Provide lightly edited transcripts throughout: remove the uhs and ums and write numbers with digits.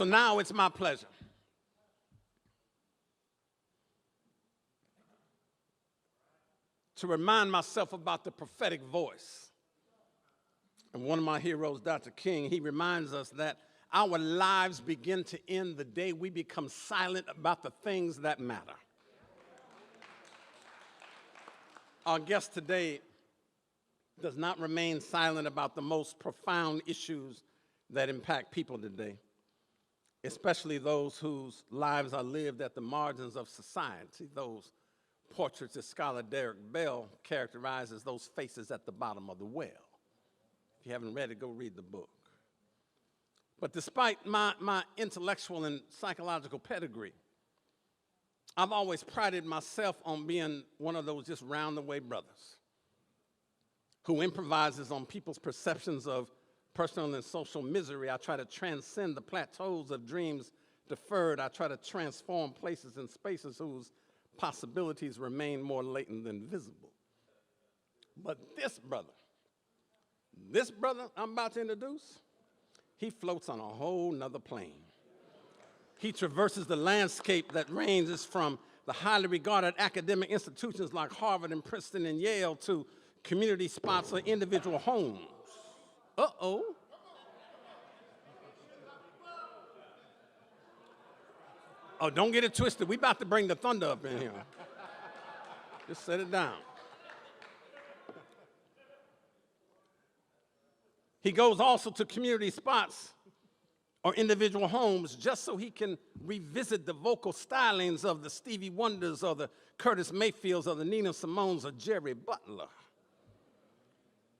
So now it's my pleasure to remind myself about the prophetic voice. And one of my heroes, Dr. King, he reminds us that our lives begin to end the day we become silent about the things that matter. Our guest today does not remain silent about the most profound issues that impact people today, especially those whose lives are lived at the margins of society, those portraits that scholar Derek Bell characterizes those faces at the bottom of the well. If you haven't read it, go read the book. But despite my intellectual and psychological pedigree, I've always prided myself on being one of those just round-the-way brothers who improvises on people's perceptions of personal and social misery. I try to transcend the plateaus of dreams deferred. I try to transform places and spaces whose possibilities remain more latent than visible. But this brother I'm about to introduce, he floats on a whole nother plane. He traverses the landscape that ranges from the highly regarded academic institutions like Harvard and Princeton and Yale to community spots or individual homes. Uh-oh. Oh, don't get it twisted. We about to bring the thunder up in here. Just set it down. He goes also to community spots or individual homes just so he can revisit the vocal stylings of the Stevie Wonders or the Curtis Mayfields or the Nina Simones or Jerry Butler,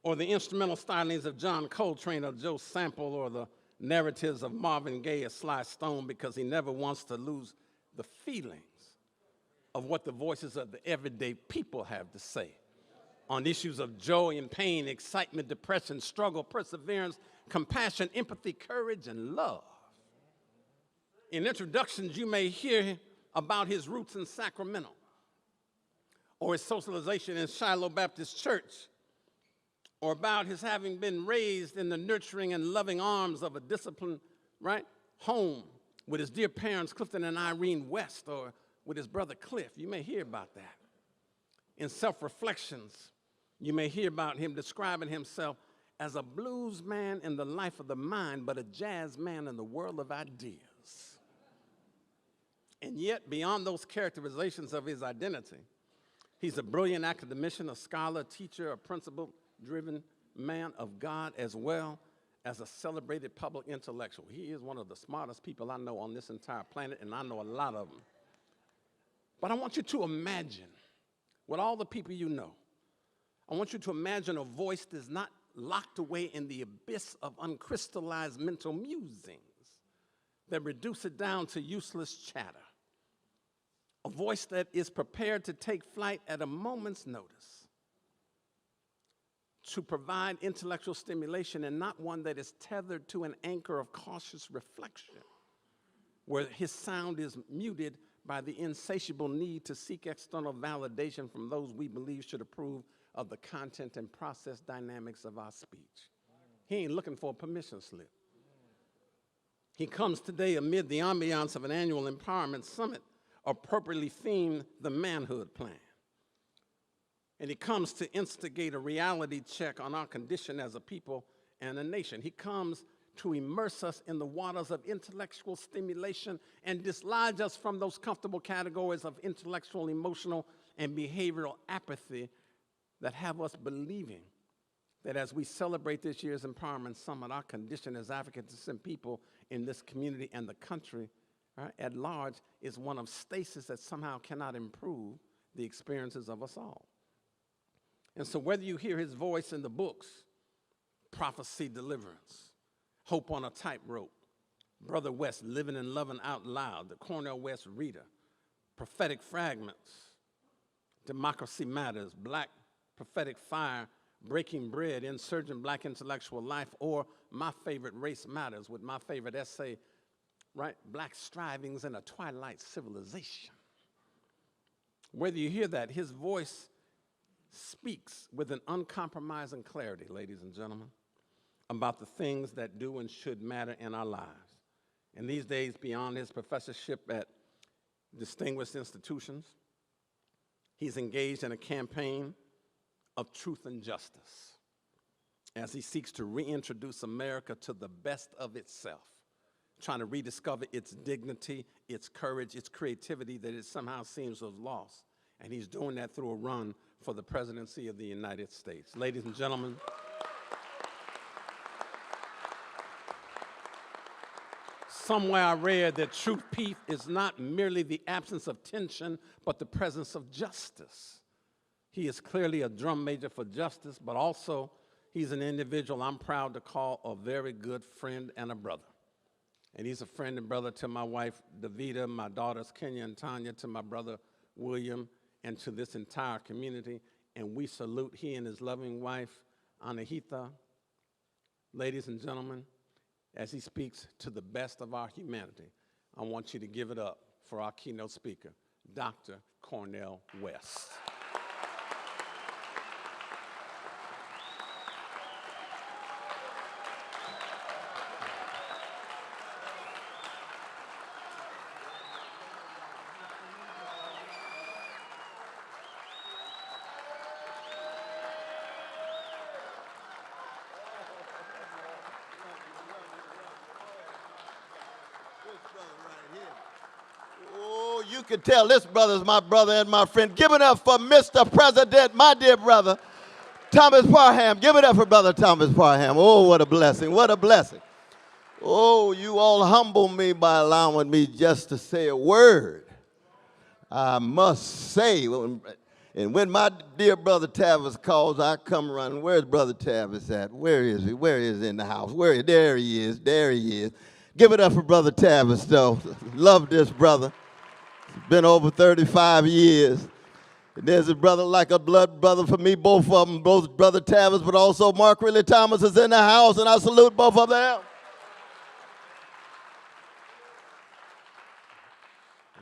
or the instrumental stylings of John Coltrane or Joe Sample, or the narratives of Marvin Gaye or Sly Stone, because he never wants to lose the feelings of what the voices of the everyday people have to say on issues of joy and pain, excitement, depression, struggle, perseverance, compassion, empathy, courage, and love. In introductions, you may hear about his roots in Sacramento, or his socialization in Shiloh Baptist Church, or about his having been raised in the nurturing and loving arms of a disciplined, home with his dear parents, Clifton and Irene West, or with his brother Cliff. You may hear about that. In self-reflections, you may hear about him describing himself as a blues man in the life of the mind, but a jazz man in the world of ideas. And yet, beyond those characterizations of his identity, he's a brilliant academician, a scholar, teacher, a principle-driven man of God, as well as a celebrated public intellectual. He is one of the smartest people I know on this entire planet, and I know a lot of them. But I want you to imagine, with all the people you know, I want you to imagine a voice that's not locked away in the abyss of uncrystallized mental musings that reduce it down to useless chatter. A voice that is prepared to take flight at a moment's notice, to provide intellectual stimulation, and not one that is tethered to an anchor of cautious reflection, where his sound is muted by the insatiable need to seek external validation from those we believe should approve of the content and process dynamics of our speech. He ain't looking for a permission slip. He comes today amid the ambiance of an annual empowerment summit, appropriately themed the Manhood Plan. And he comes to instigate a reality check on our condition as a people and a nation. He comes to immerse us in the waters of intellectual stimulation and dislodge us from those comfortable categories of intellectual, emotional, and behavioral apathy that have us believing that as we celebrate this year's Empowerment Summit, our condition as African-descent people in this community and the country at large is one of stasis that somehow cannot improve the experiences of us all. And so whether you hear his voice in the books, Prophecy, Deliverance, Hope on a Tightrope, Brother West, Living and Loving Out Loud, the Cornel West Reader, Prophetic Fragments, Democracy Matters, Black Prophetic Fire, Breaking Bread, Insurgent Black Intellectual Life, or my favorite, Race Matters, with my favorite essay, Black Strivings in a Twilight Civilization. Whether you hear that, his voice speaks with an uncompromising clarity, ladies and gentlemen, about the things that do and should matter in our lives. And these days, beyond his professorship at distinguished institutions, he's engaged in a campaign of truth and justice as he seeks to reintroduce America to the best of itself, trying to rediscover its dignity, its courage, its creativity that it somehow seems to have lost. And he's doing that through a run for the presidency of the United States. Ladies and gentlemen, somewhere I read that true peace is not merely the absence of tension, but the presence of justice. He is clearly a drum major for justice, but also he's an individual I'm proud to call a very good friend and a brother. And he's a friend and brother to my wife, Davida, my daughters, Kenya and Tanya, to my brother, William, and to this entire community. And we salute he and his loving wife, Anahita. Ladies and gentlemen, as he speaks to the best of our humanity, I want you to give it up for our keynote speaker, Dr. Cornel West. Oh, you can tell this brother's my brother and my friend. Give it up for Mr. President, my dear brother, Thomas Parham. Give it up for Brother Thomas Parham. Oh, what a blessing, what a blessing. Oh, you all humble me by allowing me just to say a word. I must say, and when my dear brother Tavis calls, I come running. Where's Brother Tavis at? Where is he? Where is he in the house? There he is. There he is. Give it up for Brother Tavis, though. Love this brother. It's been over 35 years. And there's a brother like a blood brother for me, both of them, both Brother Tavis, but also Mark Riley Thomas is in the house, and I salute both of them.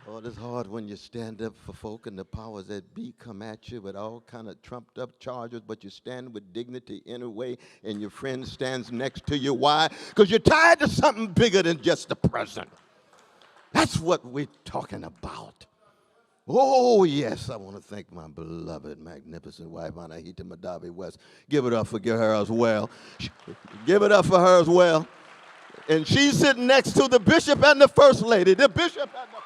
Lord, it's hard when you stand up for folk and the powers that be come at you with all kind of trumped up charges, but you stand with dignity anyway, and your friend stands next to you. Why? Because you're tied to something bigger than just the present. That's what we're talking about. Oh, yes, I want to thank my beloved, magnificent wife, Anahita Madavi West. Give it up for her as well. Give it up for her as well. And she's sitting next to the bishop and the first lady. The bishop and the first lady.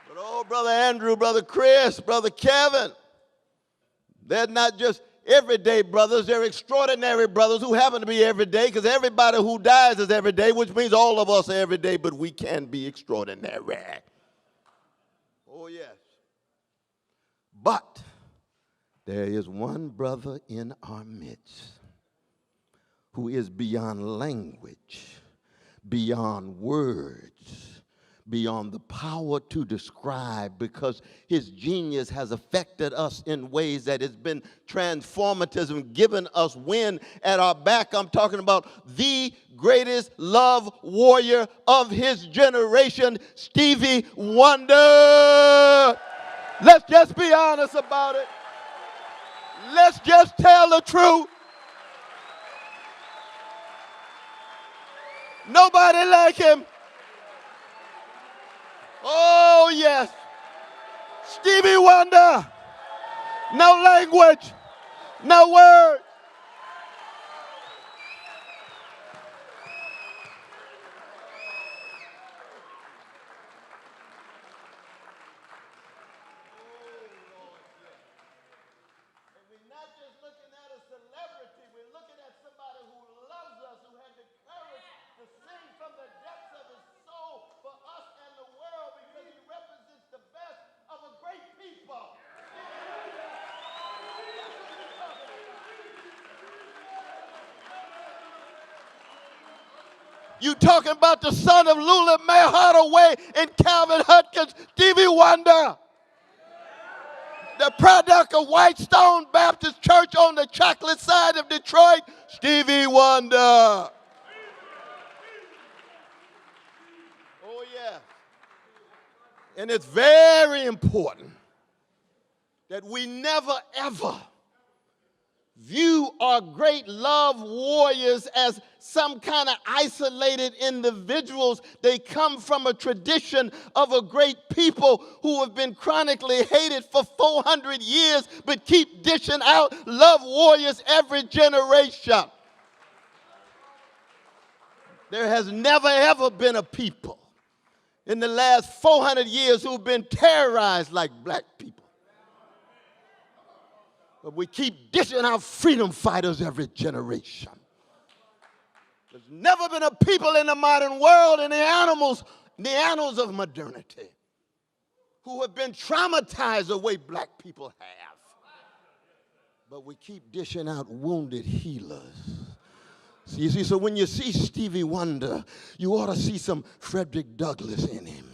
But oh, Brother Andrew, Brother Chris, Brother Kevin, they're not just everyday brothers, they're extraordinary brothers who happen to be everyday, because everybody who dies is everyday, which means all of us are everyday, but we can be extraordinary. Oh, yes. But there is one brother in our midst who is beyond language, beyond words, beyond the power to describe, because his genius has affected us in ways that has been transformative and given us wind at our back. I'm talking about the greatest love warrior of his generation, Stevie Wonder. Let's just be honest about it. Let's just tell the truth. Nobody like him. Oh, yes. Stevie Wonder. No language. No word. And we're not just looking at a celebrity. We're looking at somebody who loves us, who had the courage to sing from the depths of his soul for us and the world, because he represents the best of a great people. You talking about the son of Lula Mae Hardaway and Calvin Hutkins, Stevie Wonder. The product of Whitestone Baptist Church on the chocolate side of Detroit, Stevie Wonder. Oh, yeah. And it's very important that we never, ever view our great love warriors as some kind of isolated individuals. They come from a tradition of a great people who have been chronically hated for 400 years, but keep dishing out love warriors every generation. There has never, ever been a people in the last 400 years who've been terrorized like black people. But we keep dishing out freedom fighters every generation. There's never been a people in the modern world, in the annals of modernity, who have been traumatized the way black people have. But we keep dishing out wounded healers. See, so when you see Stevie Wonder, you ought to see some Frederick Douglass in him.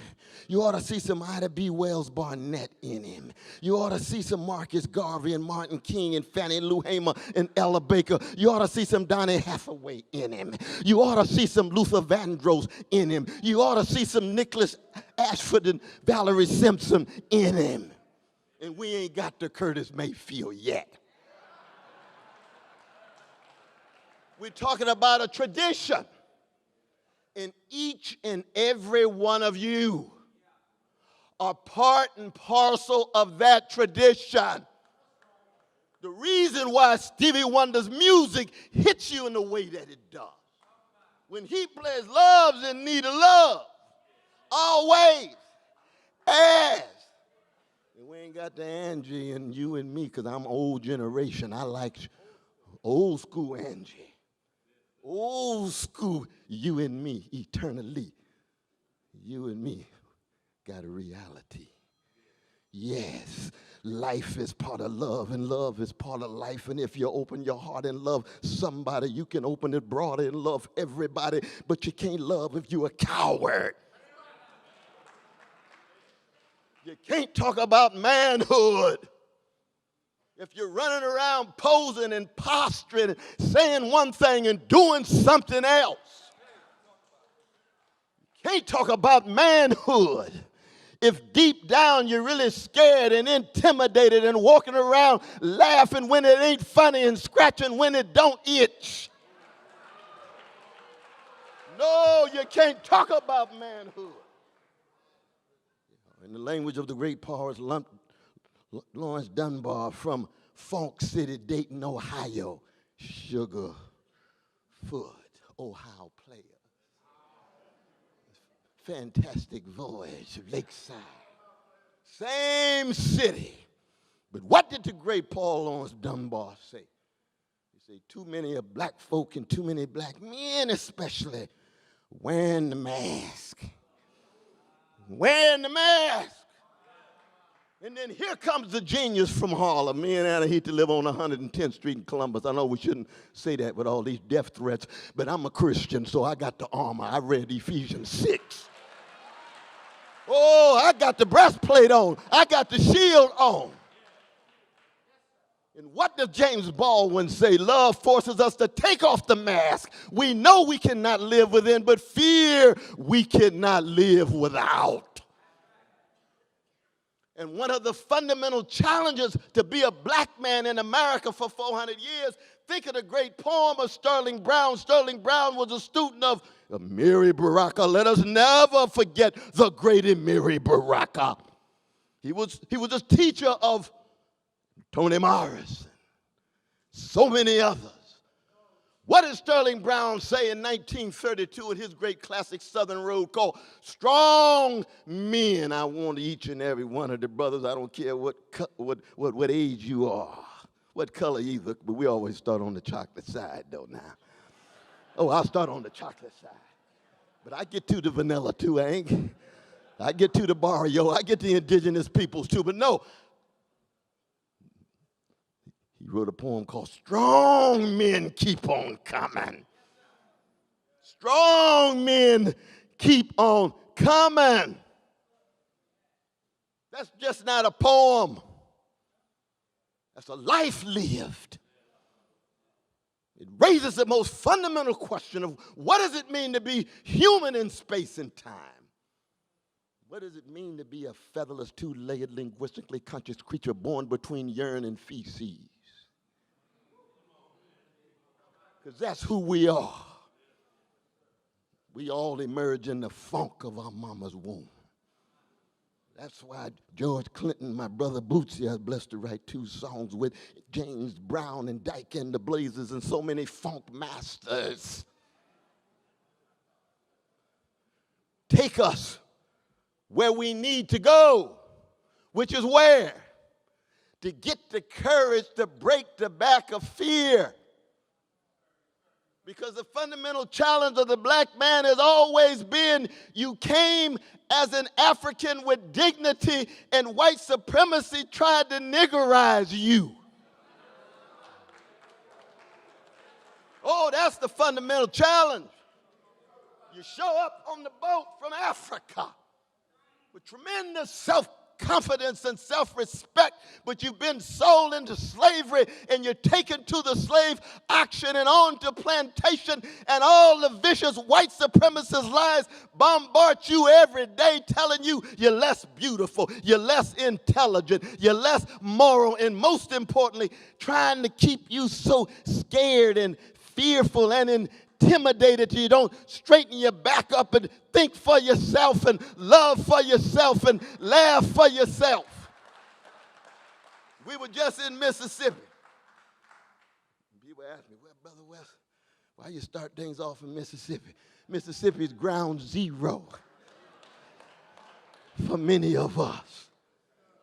You ought to see some Ida B. Wells Barnett in him. You ought to see some Marcus Garvey and Martin King and Fannie Lou Hamer and Ella Baker. You ought to see some Donny Hathaway in him. You ought to see some Luther Vandross in him. You ought to see some Nicholas Ashford and Valerie Simpson in him. And we ain't got to Curtis Mayfield yet. We're talking about a tradition. And each and every one of you are part and parcel of that tradition. The reason why Stevie Wonder's music hits you in the way that it does. When he plays Love's in Need of Love, always, as. And we ain't got the Angie and you and me, because I'm old generation. I like old school Angie. Old school, you and me, eternally. You and me got a reality. Yes, life is part of love, and love is part of life. And if you open your heart and love somebody, you can open it broader and love everybody, but you can't love if you're a coward. You can't talk about manhood if you're running around posing and posturing and saying one thing and doing something else. You can't talk about manhood if deep down you're really scared and intimidated and walking around laughing when it ain't funny and scratching when it don't itch. No, you can't talk about manhood. In the language of the great poet Lawrence Dunbar from Funk City, Dayton, Ohio, Sugar Foot, Ohio player. Fantastic voyage of Lakeside. Same city. But what did the great Paul Lawrence Dunbar say? He said, too many of black folk and too many black men especially wearing the mask. Wearing the mask. And then here comes the genius from Harlem. Me and Anna hate to live on 110th Street in Columbus. I know we shouldn't say that with all these death threats, but I'm a Christian, so I got the armor. I read Ephesians 6. Oh, I got the breastplate on. I got the shield on. And what does James Baldwin say? Love forces us to take off the mask. We know we cannot live within, but fear we cannot live without. And one of the fundamental challenges to be a black man in America for 400 years, think of the great poem of Sterling Brown. Sterling Brown was a student of Amiri Baraka. Let us never forget the great Amiri Baraka. He was a teacher of Toni Morrison, so many others. What did Sterling Brown say in 1932 in his great classic Southern Road called Strong Men? I want each and every one of the brothers, I don't care what age you are, what color either, but we always start on the chocolate side though now. Oh, I'll start on the chocolate side. But I get to the vanilla too, I get to the barrio, I get the indigenous peoples too, but no. He wrote a poem called Strong Men Keep On Coming. Strong men keep on coming. That's just not a poem. That's a life lived. It raises the most fundamental question of what does it mean to be human in space and time? What does it mean to be a featherless, two-layered, linguistically conscious creature born between urine and feces? Because that's who we are. We all emerge in the funk of our mama's womb. That's why George Clinton, my brother Bootsy, I was blessed to write 2 songs with James Brown and Dyke and the Blazers and so many funk masters. Take us where we need to go, which is where? To get the courage to break the back of fear. Because the fundamental challenge of the black man has always been you came as an African with dignity and white supremacy tried to niggerize you. Oh, that's the fundamental challenge. You show up on the boat from Africa with tremendous self-confidence and self-respect, but you've been sold into slavery and you're taken to the slave auction and on to plantation, and all the vicious white supremacist lies bombard you every day telling you you're less beautiful, you're less intelligent, you're less moral, and most importantly, trying to keep you so scared and fearful and intimidated till you don't straighten your back up and think for yourself and love for yourself and laugh for yourself. We were just in Mississippi. People ask me, well, Brother West, why you start things off in Mississippi? Mississippi is ground zero for many of us.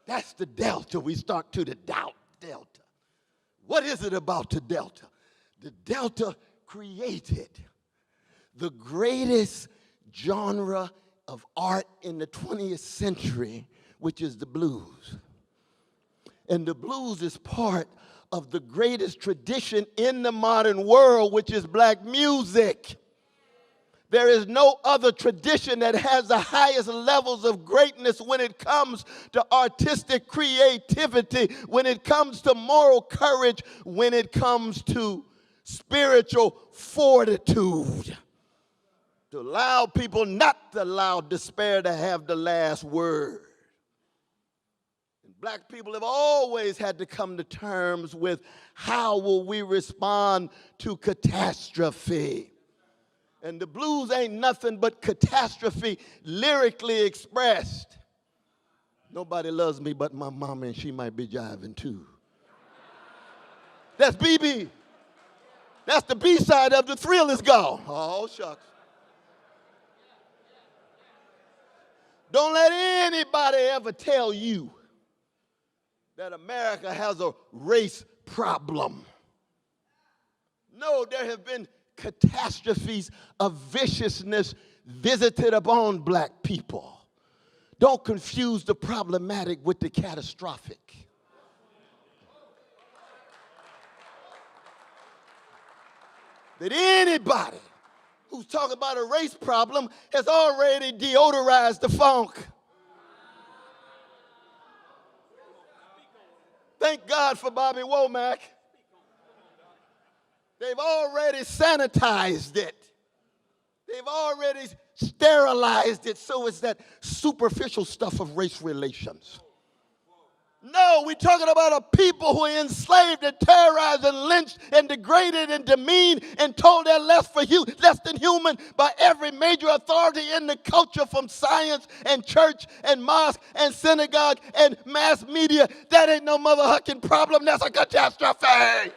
That's the delta. We start to the delta. What is it about the delta? The delta created the greatest genre of art in the 20th century, which is the blues. And the blues is part of the greatest tradition in the modern world, which is black music. There is no other tradition that has the highest levels of greatness when it comes to artistic creativity, when it comes to moral courage, when it comes to spiritual fortitude. To allow people not to allow despair to have the last word. And black people have always had to come to terms with how will we respond to catastrophe. And the blues ain't nothing but catastrophe lyrically expressed. Nobody loves me but my mama, and she might be jiving too. That's BB. That's the B-side of The Thrill Is Gone. Oh, shucks. Don't let anybody ever tell you that America has a race problem. No, there have been catastrophes of viciousness visited upon black people. Don't confuse the problematic with the catastrophic. That anybody who's talking about a race problem has already deodorized the funk. Thank God for Bobby Womack. They've already sanitized it. They've already sterilized it, so it's that superficial stuff of race relations. No, we're talking about a people who are enslaved and terrorized and lynched and degraded and demeaned and told they're less than human by every major authority in the culture, from science and church and mosque and synagogue and mass media. That ain't no mother-hucking problem. That's a catastrophe.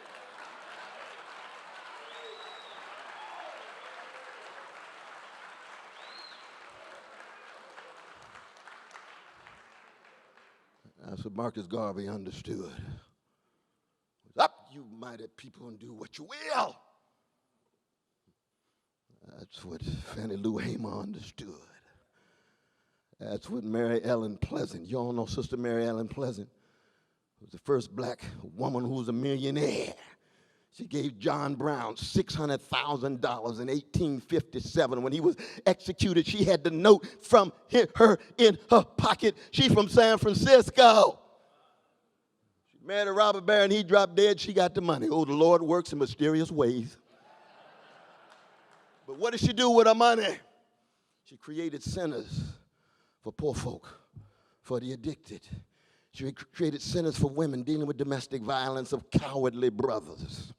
That's what Marcus Garvey understood. Up, you mighty people, and do what you will. That's what Fannie Lou Hamer understood. That's what Mary Ellen Pleasant, you all know Sister Mary Ellen Pleasant, was the first black woman who was a millionaire. She gave John Brown $600,000 in 1857. When he was executed, she had the note from her in her pocket. She's from San Francisco. She married a robber baron. He dropped dead. She got the money. Oh, the Lord works in mysterious ways. But what did she do with her money? She created centers for poor folk, for the addicted. She created centers for women dealing with domestic violence of cowardly brothers.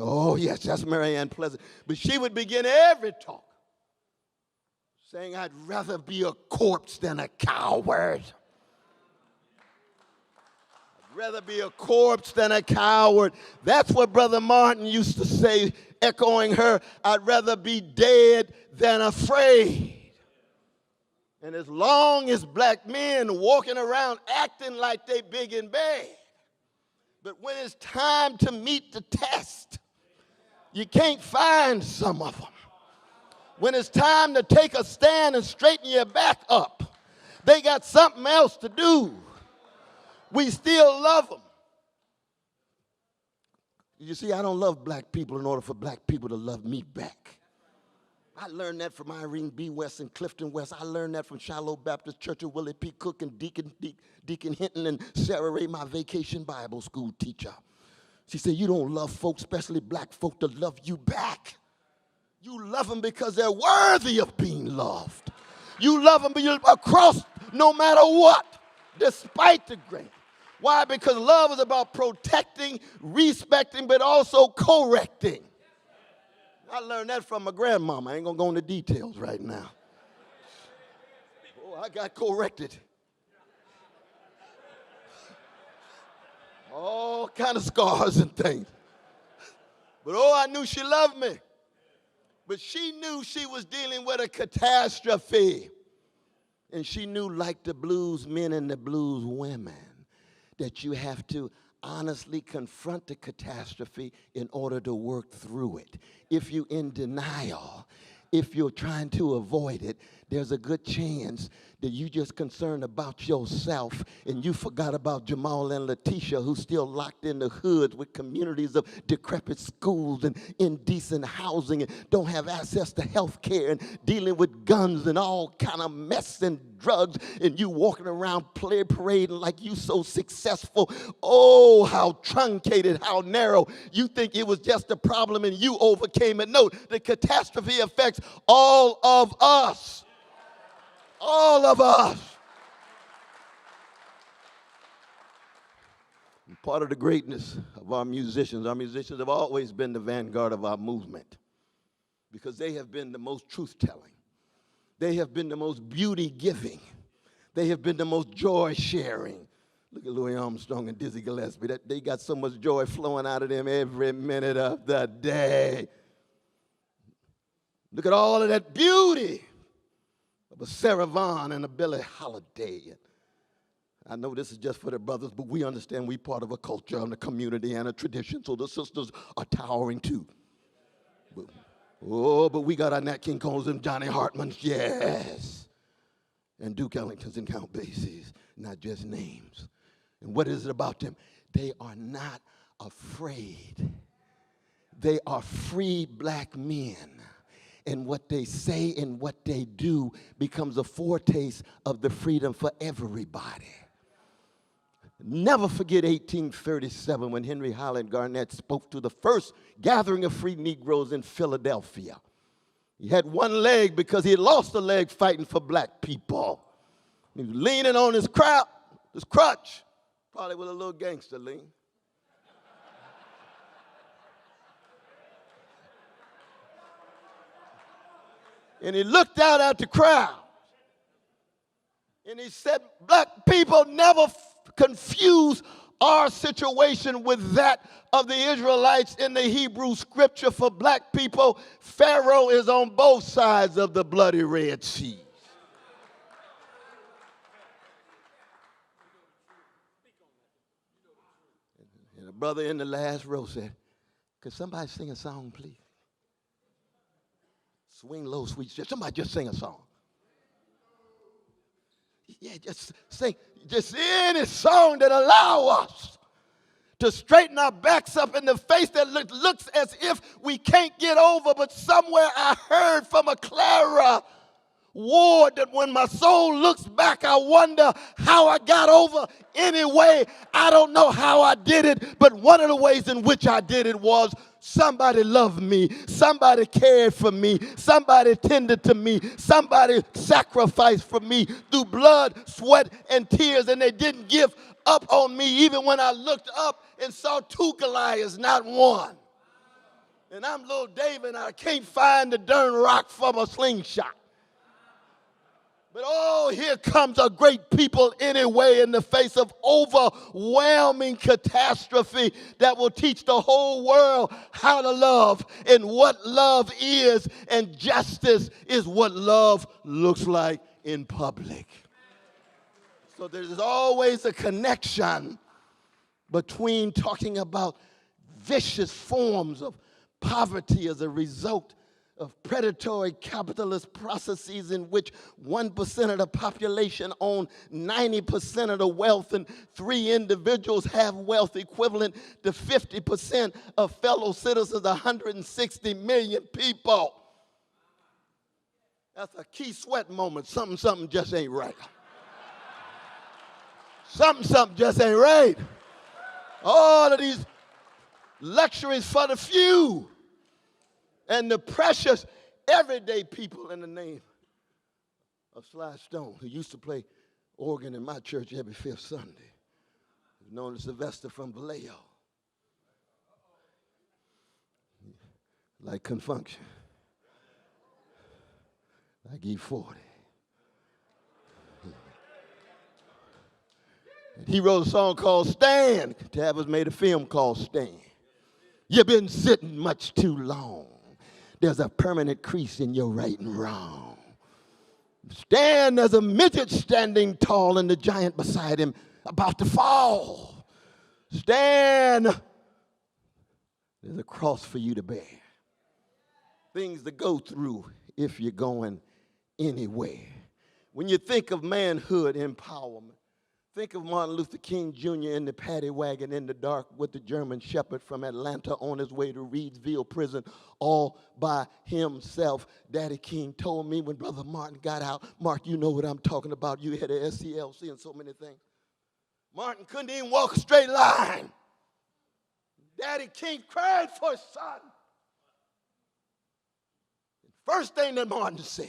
Oh, yes, that's Mary Ann Pleasant. But she would begin every talk saying, I'd rather be a corpse than a coward. I'd rather be a corpse than a coward. That's what Brother Martin used to say, echoing her, I'd rather be dead than afraid. And as long as black men walking around acting like they big and bad, but when it's time to meet the test, you can't find some of them. When it's time to take a stand and straighten your back up, they got something else to do. We still love them. You see, I don't love black people in order for black people to love me back. I learned that from Irene B. West and Clifton West. I learned that from Shiloh Baptist Church of Willie P. Cook and Deacon Hinton and Sarah Ray, my vacation Bible school teacher. She said, you don't love folks, especially black folk, to love you back. You love them because they're worthy of being loved. You love them across no matter what, despite the grain. Why? Because love is about protecting, respecting, but also correcting. I learned that from my grandmama. I ain't going to go into details right now. Oh, I got corrected. All kind of scars and things. But oh, I knew she loved me. But she knew she was dealing with a catastrophe. And she knew, like the blues men and the blues women, that you have to honestly confront the catastrophe in order to work through it. If you're in denial, if you're trying to avoid it, there's a good chance that you just concerned about yourself and you forgot about Jamal and Letitia, who's still locked in the hoods with communities of decrepit schools and indecent housing and don't have access to health care and dealing with guns and all kind of mess and drugs, and you walking around parading like you so successful. Oh, how truncated, how narrow. You think it was just a problem and you overcame it. No, the catastrophe affects all of us. All of us. And part of the greatness of our musicians have always been the vanguard of our movement because they have been the most truth-telling. They have been the most beauty-giving. They have been the most joy-sharing. Look at Louis Armstrong and Dizzy Gillespie. They got so much joy flowing out of them every minute of the day. Look at all of that beauty of a Sarah Vaughan and a Billie Holiday. I know this is just for the brothers, but we understand we part of a culture and a community and a tradition, so the sisters are towering too. But we got our Nat King Coles and Johnny Hartmans, yes. And Duke Ellingtons and Count Basie's, not just names. And what is it about them? They are not afraid. They are free black men. And what they say and what they do becomes a foretaste of the freedom for everybody. Never forget 1837 when Henry Highland Garnett spoke to the first gathering of free Negroes in Philadelphia. He had one leg because he had lost a leg fighting for black people. He was leaning on his crutch, probably with a little gangster lean. And he looked out at the crowd. And he said, black people never confuse our situation with that of the Israelites in the Hebrew scripture. For black people, Pharaoh is on both sides of the bloody Red Sea. And a brother in the last row said, could somebody sing a song, please? Swing low, sweet. Somebody just sing a song. Yeah, just sing. Just any song that allow us to straighten our backs up in the face that looks as if we can't get over. But somewhere I heard from a Clara Ward that when my soul looks back, I wonder how I got over anyway. I don't know how I did it, but one of the ways in which I did it was somebody loved me, somebody cared for me, somebody tended to me, somebody sacrificed for me through blood, sweat, and tears, and they didn't give up on me even when I looked up and saw two Goliaths, not one. And I'm little David, and I can't find the darn rock from a slingshot. But oh, here comes a great people anyway in the face of overwhelming catastrophe that will teach the whole world how to love and what love is, and justice is what love looks like in public. So there's always a connection between talking about vicious forms of poverty as a result of predatory capitalist processes in which 1% of the population own 90% of the wealth, and 3 individuals have wealth equivalent to 50% of fellow citizens, 160 million people. That's a key sweat moment. Something just ain't right. Something just ain't right. All of these luxuries for the few and the precious everyday people in the name of Sly Stone, who used to play organ in my church every 5th Sunday, known as Sylvester from Vallejo, like Confronting, like E40. He wrote a song called Stand. Tavis made a film called Stand. You've been sitting much too long. There's a permanent crease in your right and wrong. Stand, there's a midget standing tall and the giant beside him about to fall. Stand, there's a cross for you to bear. Things to go through if you're going anywhere. When you think of manhood empowerment, think of Martin Luther King Jr. in the paddy wagon in the dark with the German shepherd from Atlanta on his way to Reedsville prison all by himself. Daddy King told me when Brother Martin got out, Mark, you know what I'm talking about. You had a SCLC and so many things. Martin couldn't even walk a straight line. Daddy King cried for his son. First thing that Martin says,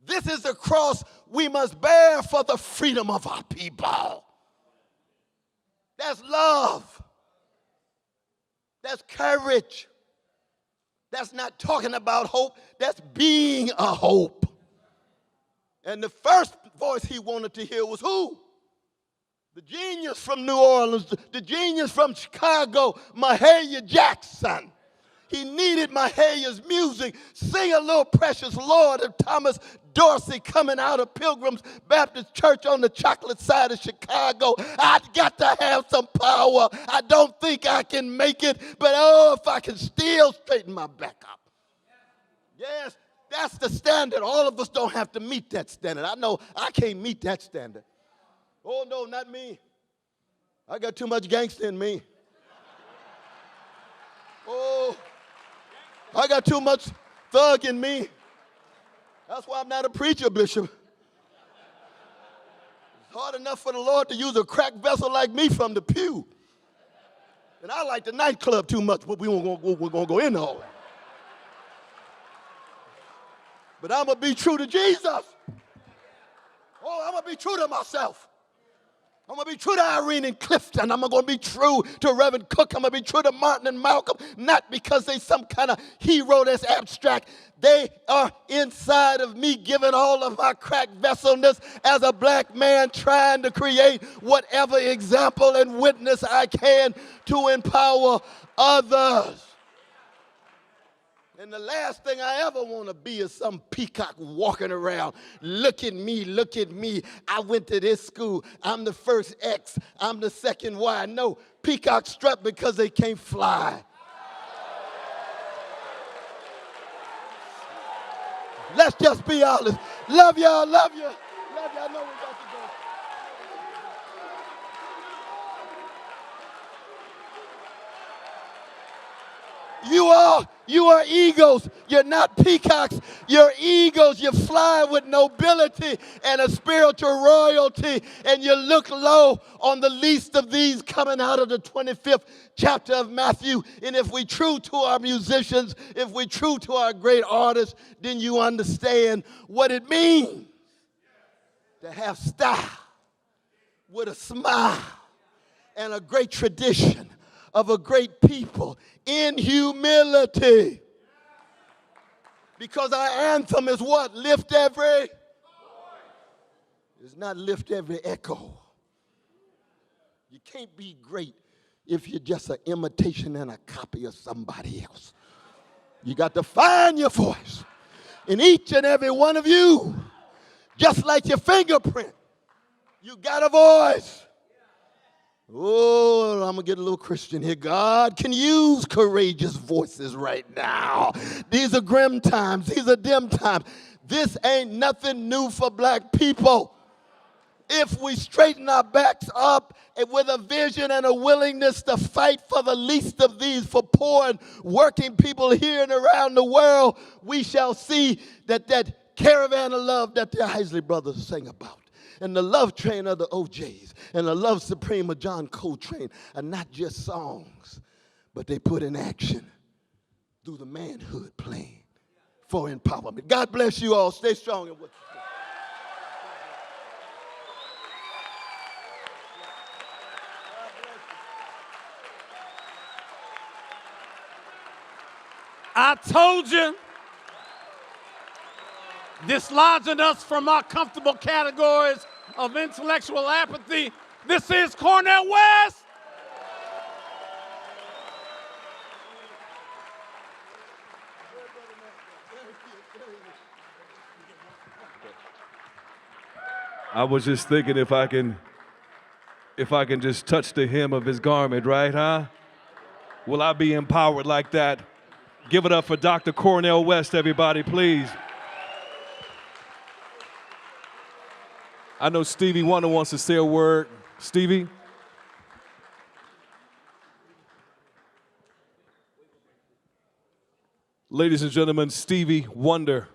this is the cross we must bear for the freedom of our people. That's love. That's courage. That's not talking about hope. That's being a hope. And the first voice he wanted to hear was who? The genius from New Orleans, the genius from Chicago, Mahalia Jackson. He needed Mahalia's music. Sing a little Precious Lord of Thomas Dorsey coming out of Pilgrim's Baptist Church on the chocolate side of Chicago. I got to have some power. I don't think I can make it, but oh, if I can still straighten my back up. Yes, that's the standard. All of us don't have to meet that standard. I know I can't meet that standard. Oh, no, not me. I got too much gangster in me. Oh, I got too much thug in me. That's why I'm not a preacher, Bishop. It's hard enough for the Lord to use a cracked vessel like me from the pew. And I like the nightclub too much, but we're going to go in all that. But I'm going to be true to Jesus. Oh, I'm going to be true to myself. I'm going to be true to Irene and Clifton. I'm going to be true to Reverend Cook. I'm going to be true to Martin and Malcolm, not because they're some kind of hero that's abstract. They are inside of me, giving all of my cracked vesselness as a black man trying to create whatever example and witness I can to empower others. And the last thing I ever want to be is some peacock walking around. Look at me, look at me. I went to this school. I'm the first X. I'm the second Y. No, peacocks strut because they can't fly. Let's just be honest. Love y'all, love you. Love y'all. I know we got to go. You are eagles. You're not peacocks. You're eagles. You fly with nobility and a spiritual royalty, and you look low on the least of these coming out of the 25th chapter of Matthew. And if we're true to our musicians, if we're true to our great artists, then you understand what it means to have style with a smile and a great tradition of a great people in humility. Because our anthem is what? Lift every. It's not lift every echo. You can't be great if you're just an imitation and a copy of somebody else. You got to find your voice in each and every one of you. Just like your fingerprint, you got a voice. Oh, I'm going to get a little Christian here. God can use courageous voices right now. These are grim times. These are dim times. This ain't nothing new for black people. If we straighten our backs up with a vision and a willingness to fight for the least of these, for poor and working people here and around the world, we shall see that caravan of love that the Isley brothers sang about, and the love train of the OJs, and the love supreme of John Coltrane are not just songs, but they put in action through the manhood plan for empowerment. God bless you all. Stay strong in what you do. I told you, dislodging us from our comfortable categories of intellectual apathy. This is Cornel West. I was just thinking if I can just touch the hem of his garment, right, huh? Will I be empowered like that? Give it up for Dr. Cornel West, everybody, please. I know Stevie Wonder wants to say a word. Stevie? Ladies and gentlemen, Stevie Wonder.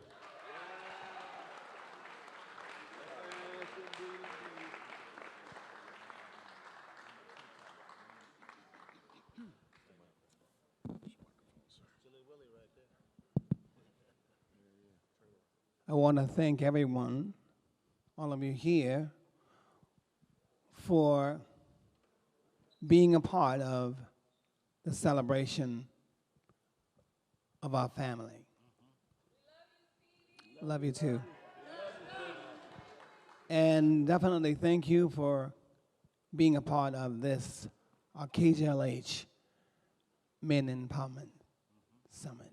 I want to thank everyone, all of you here, for being a part of the celebration of our family. Love you too. And definitely thank you for being a part of this KJLH Men Empowerment Summit.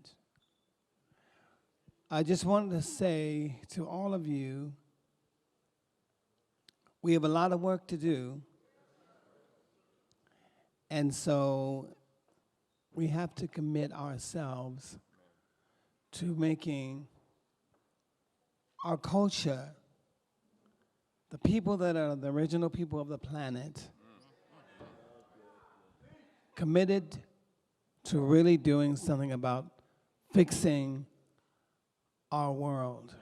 I just wanted to say to all of you, we have a lot of work to do, and so we have to commit ourselves to making our culture, the people that are the original people of the planet, committed to really doing something about fixing our world.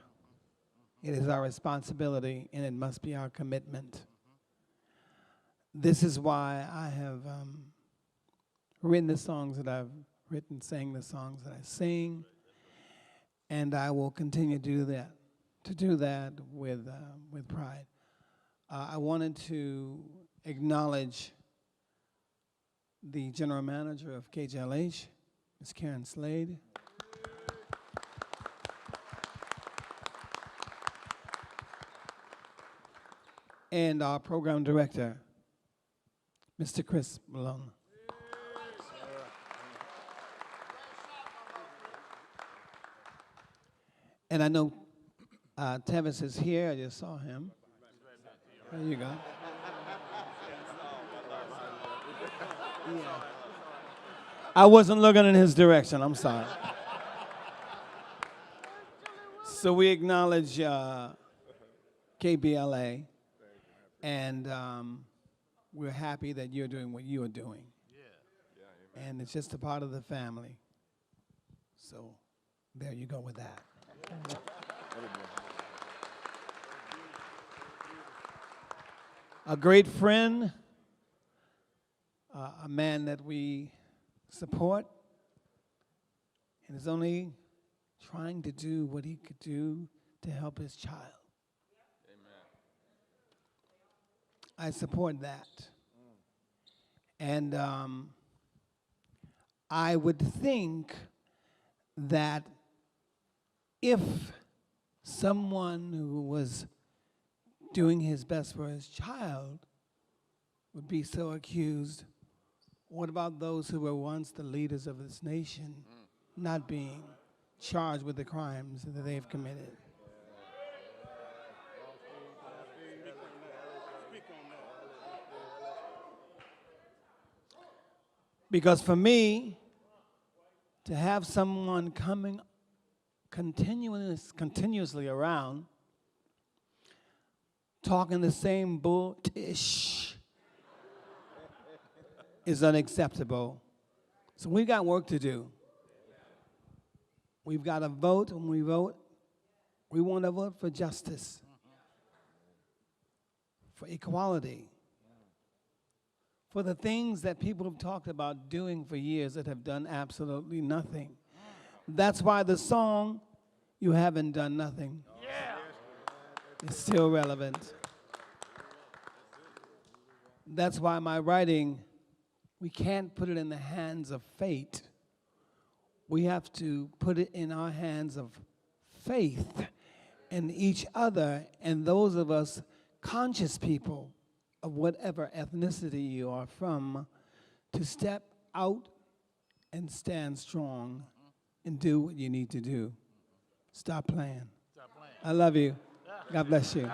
It is our responsibility, and it must be our commitment. This is why I have written the songs that I've written, sang the songs that I sing, and I will continue to do that with pride. I wanted to acknowledge the general manager of KJLH, Ms. Karen Slade. And our program director, Mr. Chris Malone. And I know Tevis is here. I just saw him. There you go. Yeah. I wasn't looking in his direction. I'm sorry. So we acknowledge KBLA. And we're happy that you're doing what you are doing. Yeah. And it's just a part of the family. So there you go with that. A great friend, a man that we support, and is only trying to do what he could do to help his child. I support that. And I would think that if someone who was doing his best for his child would be so accused, what about those who were once the leaders of this nation not being charged with the crimes that they've committed? Because for me, to have someone coming continuously around, talking the same bull-tish, is unacceptable. So we've got work to do. We've got to vote. When we vote, we want to vote for justice, for equality, for the things that people have talked about doing for years that have done absolutely nothing. That's why the song, "You Haven't Done Nothing," is still relevant. That's why my writing, we can't put it in the hands of fate. We have to put it in our hands of faith in each other and those of us conscious people of whatever ethnicity you are from, to step out and stand strong and do what you need to do. Stop playing. I love you. God bless you.